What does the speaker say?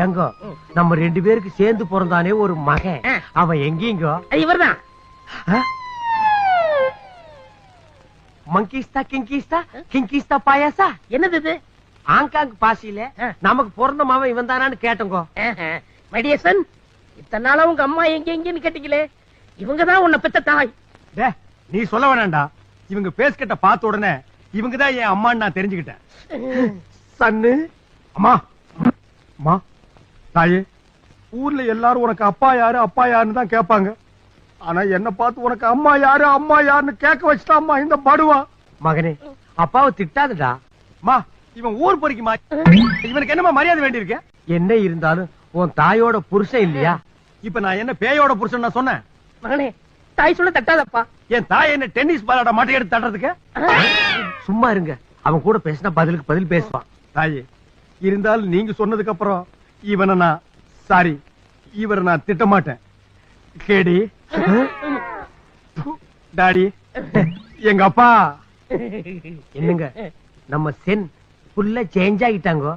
ஏங்கோ நம்ம 2 பேருக்கு சேர்ந்து பிறந்தானே ஒரு மகன், அவன் எங்கீங்கோ? இவர்தான். மங்கிஸ்தா கிங்கிஸ்தா கிங்கிஸ்தா பாயாசா? என்னது இது? ஆங்காங் பாசியில நமக்கு பிறந்த மாவன் இவன் தானான்னு கேட்டோங்கோ. மடியசன், இத்தனை நாளா உங்க அம்மா எங்க எங்கன்னு கேட்டீங்களே, இவங்கதான் உன்னை பெத்த தாய். நீ சொல்ல வேணாண்டா. இவங்க பேஸ்கட்ட பார்த்த உடனே இவங்கதான் என் அம்மான்னு நான் தெரிஞ்சுக்கிட்டேன். சன்னு, அம்மா அம்மா தாயே, ஊர்ல எல்லாரும் உனக்கு அப்பா யாரு அப்பா யாருன்னு தான் கேட்பாங்க. ஆனா என்ன பார்த்து உனக்கு அம்மா யாரு அம்மா யாருன்னு கேட்க வச்சுட்டாம்மா இந்த படுவா. மகனே, அப்பாவை திட்டாதடா. மா, இவன் ஊர் பொறிக்குமா? இவனுக்கு என்னமா மரியாதை வேண்டி இருக்கு? என்ன இருந்தாலும் உன் தாயோட புருஷன் இல்லையா? இப்ப நான் என்ன பேயோட புருஷன் நான் சொன்னேன்? மகனே, தாய் சொல்ல தட்டாதப்பா. என் தாய் என்ன டென்னிஸ் பாலாட மாட்டை எடுத்து தட்டுறதுக்கு? சும்மா இருங்க, அவன் கூட பேசினா பதிலுக்கு பதில் பேசுவான். தாயே, இருந்தாலும் நீங்க சொன்னதுக்கு அப்புறம் இவனை நான் இவரை நான் திட்ட மாட்டேன். கேடி டாடி, எங்க அப்பா. என்னங்க நம்ம சென் புல்ல சேஞ்ச் ஆகிட்டாங்க.